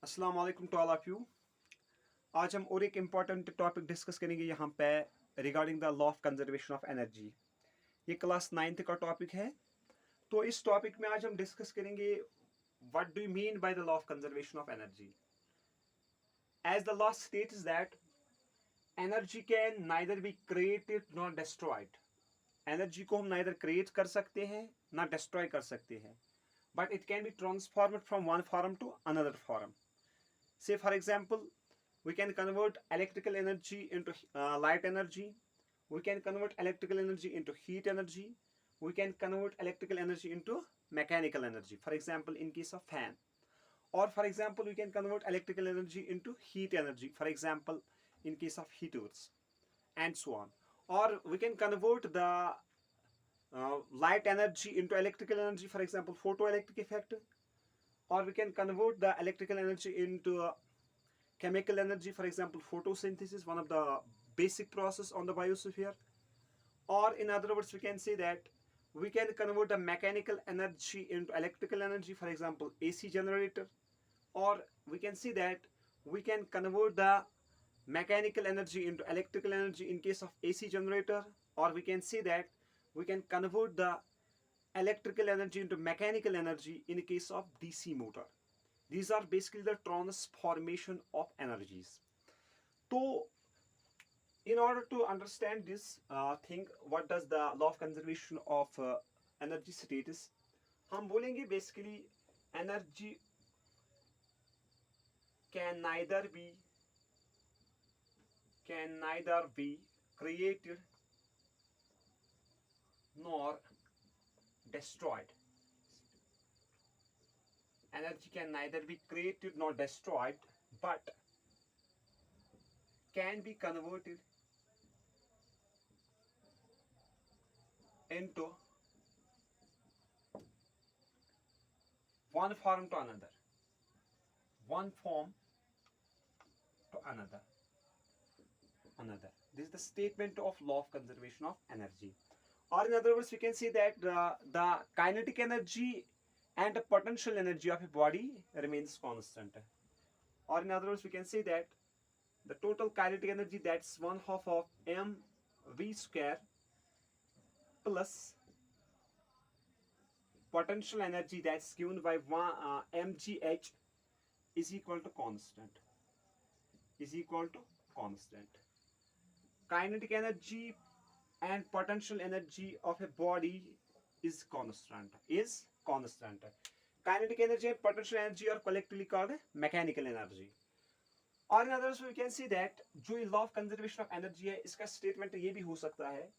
अस्सलाम वालेकुम to all of you. आज हम और एक इम्पॉर्टेंट टॉपिक डिस्कस करेंगे यहाँ पे regarding the law of conservation of energy. ये क्लास 9th का टॉपिक है। तो इस टॉपिक में आज हम डिस्कस करेंगे what do you mean by the law of conservation of energy. As the law states that energy can neither be created nor destroyed. Energy को हम नाइदर क्रिएट कर सकते हैं ना डिस्ट्रॉय कर सकते हैं, but it can be transformed from one form to another form. Say for example, we can convert electrical energy into light energy. We can convert electrical energy into heat energy. We can convert electrical energy into mechanical energy. For example, in case of fan. Or for example, we can convert electrical energy into heat energy. For example, in case of heaters and so on. Or we can convert the light energy into electrical energy. For example, photoelectric effect. Or we can convert the electrical energy into chemical energy, for example photosynthesis, one of the basic process on the biosphere. Or in other words, we can say that we can convert the mechanical energy into electrical energy, for example AC generator. Or we can see that we can convert the mechanical energy into electrical energy in case of AC generator. Or we can say that we can convert the electrical energy into mechanical energy in case of DC motor. These are basically the transformation of energies. So, in order to understand this thing, what does the law of conservation of energy status? हम बोलेंगे basically energy can neither be created nor destroyed. Energy can neither be created nor destroyed, but can be converted into one form to another. One form to another. This is the statement of law of conservation of energy. Or in other words, we can say that the kinetic energy and the potential energy of a body remains constant. Or in other words, we can say that the total kinetic energy, that's 1/2 of mv square plus potential energy, that's given by mgh, is equal to constant. Kinetic energy and potential energy of a body is constant. Kinetic energy and potential energy are collectively called mechanical energy. और in others we can see that जो law of conservation of energy है, इसका statement ये भी हो सकता है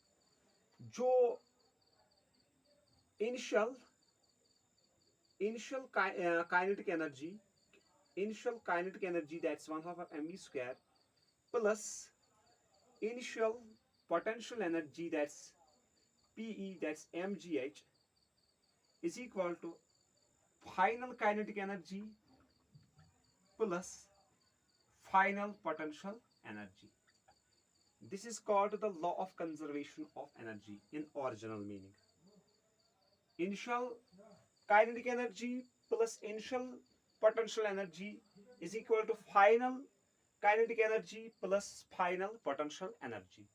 जो initial kinetic energy that's 1/2 of mv square plus initial potential energy, that's PE, that's mgh, is equal to final kinetic energy plus final potential energy. This is called the law of conservation of energy in original meaning. Initial kinetic energy plus initial potential energy is equal to final kinetic energy plus final potential energy.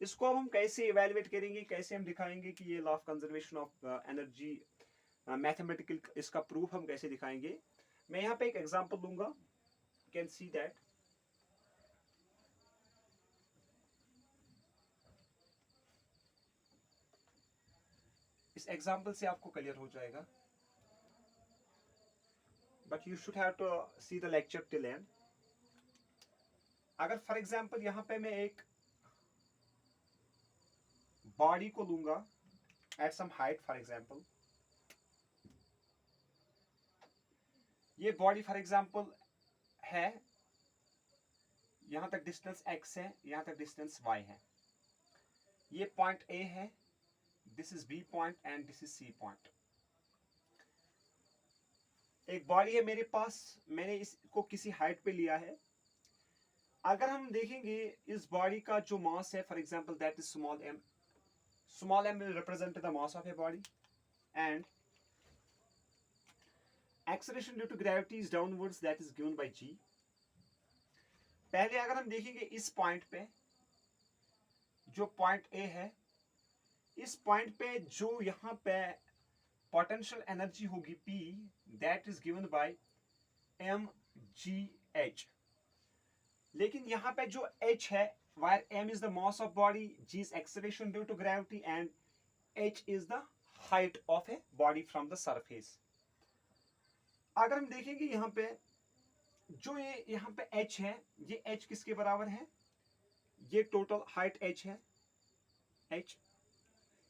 इसको अब हम कैसे evaluate करेंगे, कैसे हम दिखाएंगे कि ये law of conservation of energy mathematical, इसका प्रूफ हम कैसे दिखाएंगे। मैं यहाँ पे एक एग्जांपल दूंगा, कैन सी दैट। इस एग्जांपल से आपको क्लियर हो जाएगा, but you should have to see the lecture till end. अगर फॉर एग्जांपल यहाँ पे मैं एक बॉडी को लूंगा at some height, for example ये बॉडी फॉर एग्जांपल है, यहां तक डिस्टेंस x है, यहां तक डिस्टेंस y है, ये पॉइंट A है, this is B point and this is C point. एक बॉडी है मेरे पास, मैंने इसको किसी हाइट पे लिया है। अगर हम देखेंगे इस बॉडी का जो मास है, for example that is small m will represent the mass of a body, and acceleration due to gravity is downwards, that is given by g. पहले अगर हम देखेंगे इस पॉइंट पे, जो पॉइंट ए है, इस पॉइंट पे जो यहाँ पे पोटेंशियल एनर्जी होगी P, that is given bye mgh. लेकिन यहाँ पे जो h है, where m is the mass of body, g is acceleration due to gravity and h is the height of a body from the surface. अगर हम देखेंगे यहाँ पे जो ये यहाँ पे h है, ये h किसके बराबर है? ये टोटल हाइट h है, h.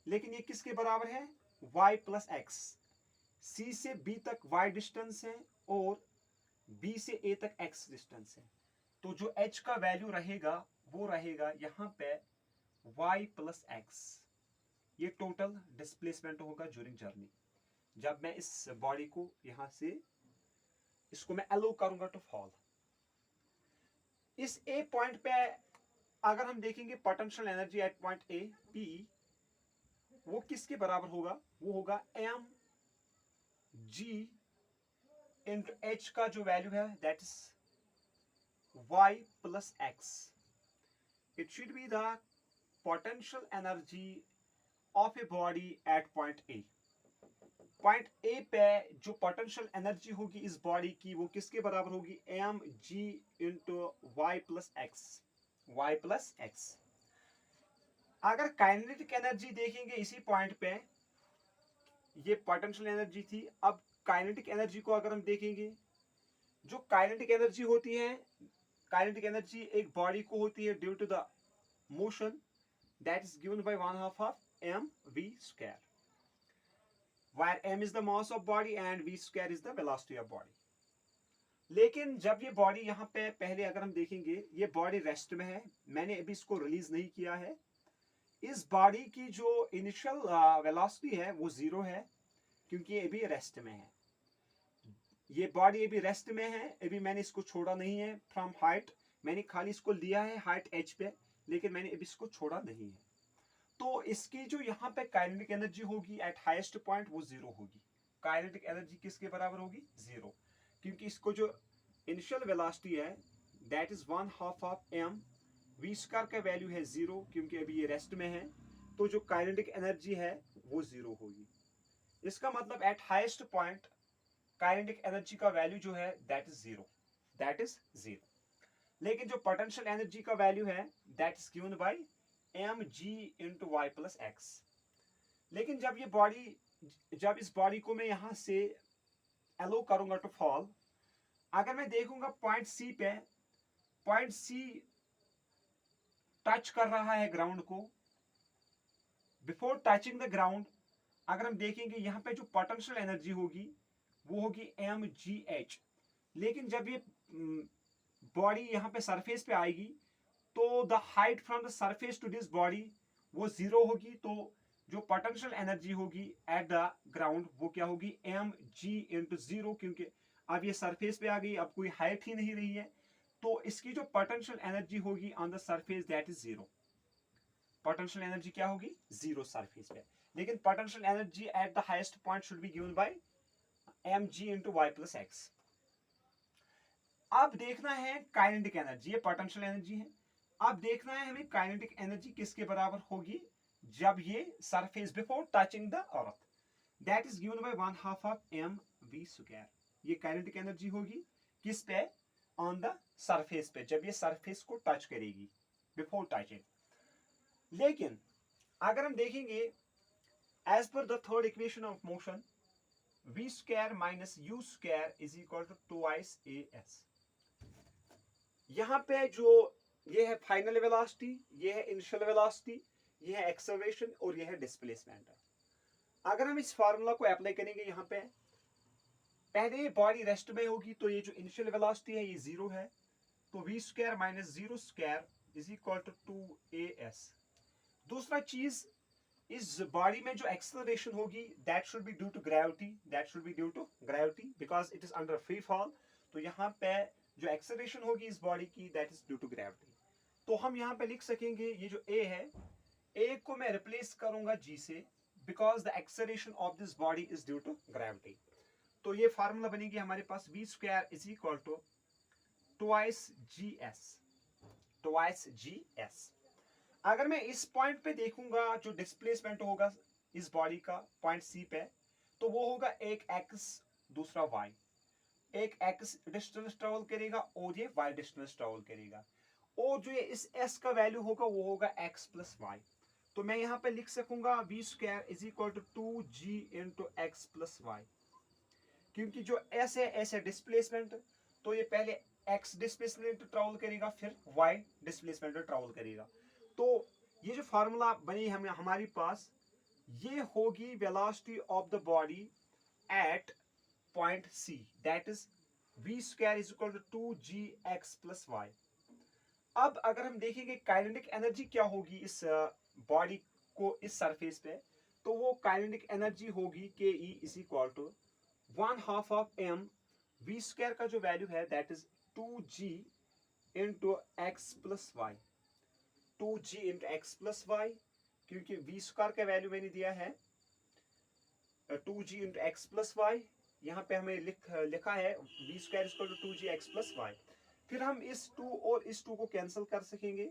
लेकिन ये किसके बराबर है? y plus x. c से b तक y डिस्टेंस है और b से a तक x डिस्टेंस है. तो जो h का वैल्यू रहेगा वो रहेगा यहाँ पे y प्लस x. ये टोटल डिस्प्लेसमेंट होगा ड्यूरिंग जर्नी. जब मैं इस बॉडी को यहां से इसको मैं अलो करूंगा टू फॉल. इस ए पॉइंट पे अगर हम देखेंगे potential energy eight point A P, वो किसके बराबर होगा? वो होगा mg इंटू h का जो वैल्यू है that is y plus x. It should be the potential energy of a body at point A. Point A पे जो पोटेंशियल एनर्जी होगी इस बॉडी की वो किसके बराबर होगी? mg into y plus x. y plus x. अगर काइनेटिक एनर्जी देखेंगे इसी पॉइंट पे, ये पोटेंशियल एनर्जी थी. अब काइनेटिक एनर्जी को अगर हम देखेंगे, जो काइनेटिक एनर्जी होती है, काइनेटिक एनर्जी एक बॉडी को होती है due to the motion, that is given by 1/2 of mv square, where m is the mass of body and v square is the velocity of body. लेकिन जब ये body यहाँ पे पहले अगर हम देखेंगे, ये बॉडी रेस्ट में है, मैंने अभी इसको रिलीज नहीं किया है. इस बॉडी की जो इनिशियल वेलोसिटी है वो 0 है क्योंकि ये अभी रेस्ट में है. ये बॉडी अभी रेस्ट में है, अभी मैंने इसको छोड़ा नहीं है फ्रॉम हाइट. मैंने खाली इसको लिया है हाइट h पे, लेकिन मैंने अभी इसको छोड़ा नहीं है. तो इसकी जो यहाँ पे काइनेटिक एनर्जी होगी एट हाईएस्ट पॉइंट वो 0 होगी. काइनेटिक एनर्जी किसके बराबर होगी? 0, क्योंकि इसको जो इनिशियल वेलोसिटी है that is 1/2 of m. v square का वैल्यू है 0 क्योंकि अभी ये रेस्ट में है, तो जो काइनेटिक एनर्जी है वो 0 होगी. इसका मतलब eight highest point kinetic energy का वैल्यू जो है दैट इज 0, दैट इज 0. लेकिन जो पोटेंशियल एनर्जी का वैल्यू है that is given bye mg into y plus x. लेकिन जब ये बॉडी, जब इस बॉडी को मैं यहां से अलो करूंगा टू फॉल, अगर मैं देखूंगा पॉइंट C पे, पॉइंट C टच कर रहा है ग्राउंड को. बिफोर टचिंग द ग्राउंड अगर हम देखेंगे यहाँ पे जो पोटेंशियल एनर्जी होगी वो होगी mgh. लेकिन जब ये बॉडी यहाँ पे सरफेस पे आएगी तो the height from the surface to this body वो 0 होगी. तो जो पोटेंशियल एनर्जी होगी एट द ग्राउंड वो क्या होगी? mg इंटू 0, क्योंकि अब ये सरफेस पे आ गई, अब कोई हाइट ही नहीं रही है. तो इसकी जो पोटेंशियल एनर्जी होगी on the surface that is 0. Potential energy क्या होगी? 0 सरफेस पे. लेकिन potential energy at the highest point should be given by mg into y plus x. अब देखना है काइनेटिक एनर्जी, ये पोटेंशियल एनर्जी है. अब देखना है हमें काइनेटिक एनर्जी किसके बराबर होगी जब ये surface before touching the earth, that is given by 1/2 of mv square. ये काइनेटिक एनर्जी होगी किस पे? ऑन द सरफेस पे, जब ये सरफेस को टच करेगी बिफोर टचिंग. लेकिन अगर हम देखेंगे as per the third equation of motion, v square minus u square is equal to 2 as. यहाँ पे जो ये है फाइनल वेलोसिटी, ये है इनिशियल वेलोसिटी, ये है एक्सेलरेशन और ये है डिस्प्लेसमेंट. अगर हम इस फार्मूला को अप्लाई करेंगे यहाँ पे, पहले ये बॉडी रेस्ट में होगी तो ये जो इनिशियल वेलोसिटी है ये 0 है, तो v square minus 0 square is equal to 2as. दूसरा चीज, इस बॉडी में जो एक्सेलरेशन होगी that should be due to gravity, that should be due to gravity because it is under free fall. तो यहाँ पे जो एक्सेलरेशन होगी इस बॉडी की that is due to gravity. तो हम यहाँ पे लिख सकेंगे ये जो a है, a को मैं रिप्लेस करूंगा g से because the acceleration of this body is due to gravity. तो ये फार्मूला बनेगी हमारे पास v square is equal to twice g s. अगर मैं इस पॉइंट पे देखूंगा जो डिस्प्लेसमेंट होगा इस बॉडी का पॉइंट सी पे, तो वो होगा एक एक्स दूसरा वाई, एक एक्स डिस्टेंस ट्रेवल करेगा और ये वाई डिस्टेंस ट्रेवल करेगा, और जो ये इस एस का वैल्यू होगा वो होगा एक्स प्लस वाई। तो मैं यहाँ पे लिख सकूंगा v square is equal to 2g into x plus y, क्योंकि जो एस है एस है डिस्प्लेसमेंट, तो ये पहले एक्स डिस्प्लेसमेंट ट्रेवल करेगा फिर वाई डिस्प्लेसमेंट ट्रेवल करेगा। तो ये जो फार्मूला बनी हमें हमारे पास, ये होगी velocity of the body at point C, that is v square is equal to 2gx plus y. अब अगर हम देखेंगे काइनेटिक एनर्जी क्या होगी इस बॉडी को इस सरफेस पे, तो वो काइनेटिक एनर्जी होगी K E is equal to 1/2 of m v square का जो वैल्यू है that is 2g into x plus y, 2g into x plus y, क्योंकि v स्क्वायर का वैल्यू मैंने दिया है 2g into x plus y, यहाँ पे हमें लिखा है v square equal to 2g x plus y. फिर हम इस 2 और इस 2 को कैंसिल कर सकेंगे,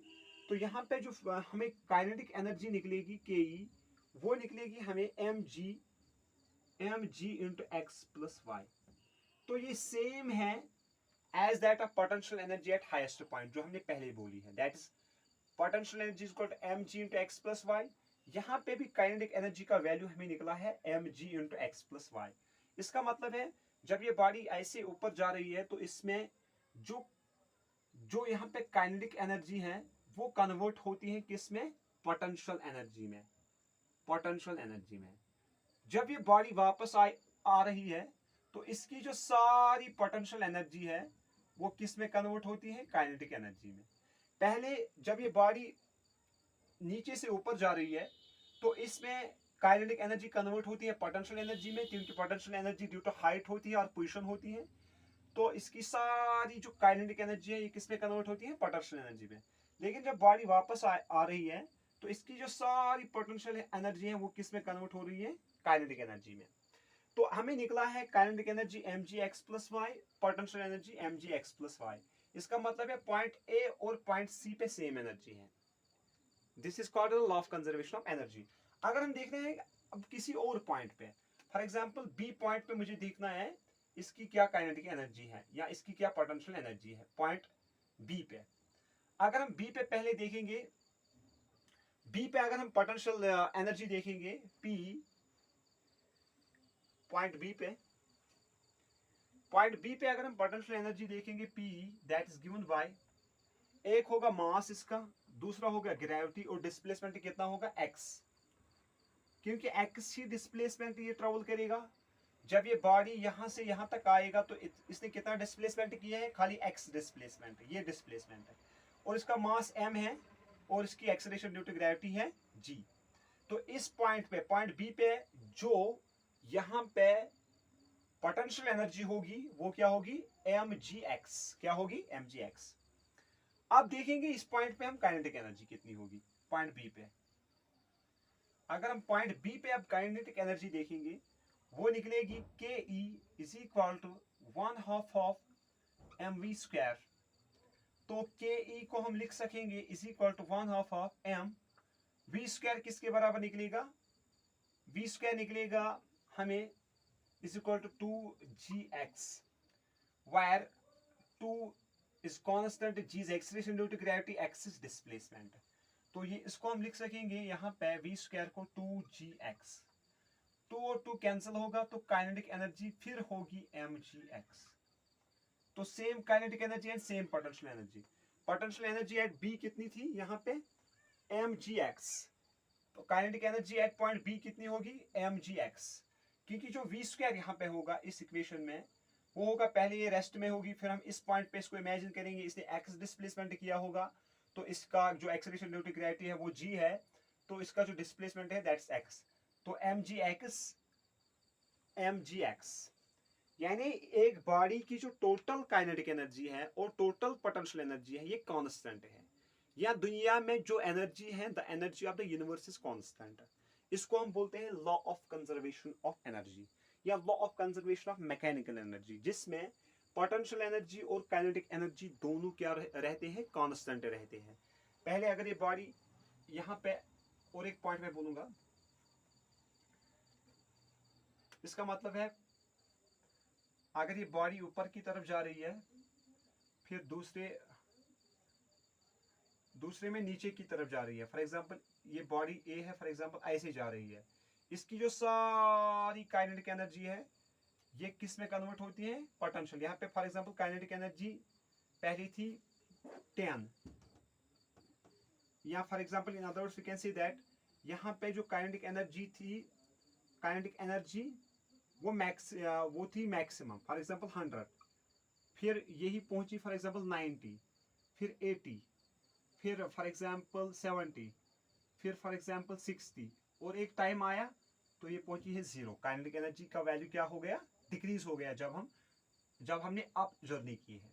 तो यहाँ पे जो हमें काइनेटिक एनर्जी निकलेगी के ई, वो निकलेगी हमें mg into x plus y. तो ये सेम है as that of potential energy at highest point जो हमने पहले बोली है, that is potential energy equal to mg into x plus y. यहाँ पे भी काइनेटिक एनर्जी का वैल्यू हमें निकला है mg into x plus y. इसका मतलब है जब ये बॉडी ऐसे ऊपर जा रही है तो इसमें जो जो यहाँ पे काइनेटिक एनर्जी है वो कन्वर्ट होती है किस में, पोटेंशियल एनर्जी में, पोटेंशियल एनर्जी में। जब ये बॉडी वापस आ रही है तो इसकी जो सारी पोटेंशियल एनर्जी है वो किस में कन्वर्ट होती है, काइनेटिक एनर्जी में। पहले जब ये बॉडी नीचे से ऊपर जा रही है तो इसमें काइनेटिक एनर्जी कन्वर्ट होती है पोटेंशियल एनर्जी में, क्योंकि potential energy due to height होती है और पोजीशन होती है। तो इसकी सारी जो काइनेटिक एनर्जी है ये किस में कन्वर्ट होती है, पोटेंशियल एनर्जी में। लेकिन जब बॉडी वापस आ रही है तो इसकी जो सारी पोटेंशियल एनर्जी है वो किस में कन्वर्ट हो रही है, काइनेटिक एनर्जी में। तो हमें निकला है kinetic energy mgx plus y, potential energy mgx plus y. इसका मतलब है पॉइंट ए और पॉइंट सी पे सेम एनर्जी है। This is called law of conservation of energy. अगर हम देख रहे हैं अब किसी और पॉइंट पे, फॉर एग्जांपल बी पॉइंट पे मुझे देखना है इसकी क्या काइनेटिक एनर्जी है या इसकी क्या पोटेंशियल एनर्जी है पॉइंट बी पे। अगर हम बी पे पहले देखेंगे, बी पे अगर हम पोटेंशियल एनर्जी देखेंगे पी, पॉइंट बी पे अगर हम पोटेंशियल एनर्जी देखेंगे P, that is given bye, एक होगा मास इसका, दूसरा होगा ग्रेविटी, और डिस्प्लेसमेंट कितना होगा x, क्योंकि x ही डिस्प्लेसमेंट ये ट्रेवल करेगा। जब ये बॉडी यहां से यहां तक आएगा तो इसने कितना डिस्प्लेसमेंट किया है, खाली x डिस्प्लेसमेंट, ये डिस्प्लेसमेंट है, और इसका मास m है और इसकी एक्सेलरेशन ड्यू टू ग्रेविटी है g। तो इस पॉइंट पे पॉइंट बी पे जो यहां पे पोटेंशियल एनर्जी होगी वो क्या होगी, mgx, क्या होगी, mgx। अब देखेंगे इस पॉइंट पे हम काइनेटिक एनर्जी कितनी होगी पॉइंट बी पे। अगर हम पॉइंट बी पे अब काइनेटिक एनर्जी देखेंगे वो निकलेगी K E is equal to 1/2 of mv square. तो के ई को हम लिख सकेंगे is equal to 1/2 of m v square, किसके बराबर निकलेगा, v स्क्वायर निकलेगा हमें is equal to 2gx, where 2 is constant, g is acceleration due to gravity, x is displacement। तो ये इसको हम लिख सकेंगे यहाँ पे v स्क्वायर को 2gx, 2 और 2 कैंसिल होगा तो काइनेटिक एनर्जी फिर होगी mgx। तो same kinetic energy and same potential energy. Potential energy eight b कितनी थी यहाँ पे, mgx। तो kinetic energy at point b कितनी होगी, mgx, क्योंकि जो v स्क्वायर यहाँ पे होगा इस इक्वेशन में वो होगा, पहले ये रेस्ट में होगी, फिर हम इस पॉइंट पे इसको इमेजिन करेंगे इसने x डिस्प्लेसमेंट किया होगा, तो इसका जो एक्सेलरेशन ड्यू टू ग्रेविटी है वो g है, तो इसका जो डिस्प्लेसमेंट है दैट्स x। तो mgx यानी एक बॉडी की जो टोटल काइनेटिक एनर्जी है और टोटल पोटेंशियल एनर्जी है ये कांस्टेंट है, या दुनिया में जो एनर्जी है the energy of the universe is constant. इसको हम बोलते हैं law of conservation of energy, या law of conservation of mechanical energy, जिसमें पोटेंशियल एनर्जी और काइनेटिक एनर्जी दोनों क्या रहते हैं, कांस्टेंट रहते हैं। पहले अगर ये बॉडी यहाँ पे, और एक पॉइंट में बोलूंगा, इसका मतलब है अगर ये बॉडी ऊपर की तरफ जा रही है, फिर दूसरे में नीचे की तरफ जा रही है, फॉर एग्जांपल ये बॉडी ए है, फॉर एग्जांपल ऐसे जा रही है, इसकी जो सारी काइनेटिक एनर्जी है ये किस में कन्वर्ट होती है, पोटेंशियल। यहाँ पे फॉर एग्जांपल काइनेटिक एनर्जी पहली थी 10, या for example in other words we can say that यहाँ पे जो काइनेटिक एनर्जी थी, काइनेटिक एनर्जी वो थी मैक्सिमम, फॉर एग्जांपल 100, फिर यही पहुंची फॉर एग्जांपल 90, फिर 80, फिर फॉर एग्जांपल 70, फिर फॉर एग्जांपल 60, और एक टाइम आया तो ये पहुंची है 0। काइनेटिक एनर्जी का वैल्यू क्या हो गया, डिक्रीज हो गया जब हमने अप जर्नी की है।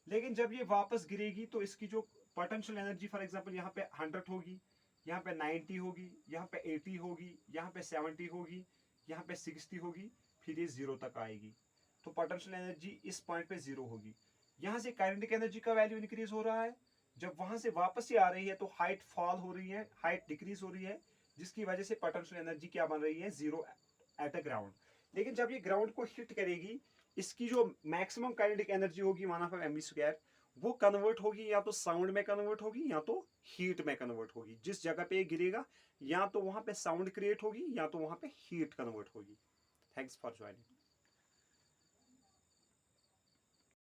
लेकिन जब ये वापस गिरेगी तो इसकी जो पोटेंशियल एनर्जी फॉर एग्जांपल यहाँ पे 100 होगी, यहाँ पे 90 होगी, यहाँ पे 80 होगी, यहाँ पे 70 होगी, यहाँ पे 60 होगी, फिर ये 0 तक आएगी। तो पोटेंशियल एनर्जी इस पॉइंट पे 0 होगी। यहाँ से काइनेटिक एनर्जी का वैल्यू इंक्रीज हो रहा है, जब वहां से वापस ही आ रही है तो हाइट फॉल हो रही है, हाइट डिक्रीज हो रही है, जिसकी वजह से पोटेंशियल एनर्जी क्या बन रही है, 0 एट अ ग्राउंड। लेकिन जब ये ग्राउंड को हिट करेगी, इसकी जो मैक्सिमम काइनेटिक एनर्जी होगी 1/mv², वो कन्वर्ट होगी, या तो साउंड में कन्वर्ट होगी या तो हीट में कन्वर्ट होगी। जिस जगह पे गिरेगा या तो वहां पे साउंड क्रिएट होगी या तो वहां पे हीट कन्वर्ट होगी। Thanks for joining.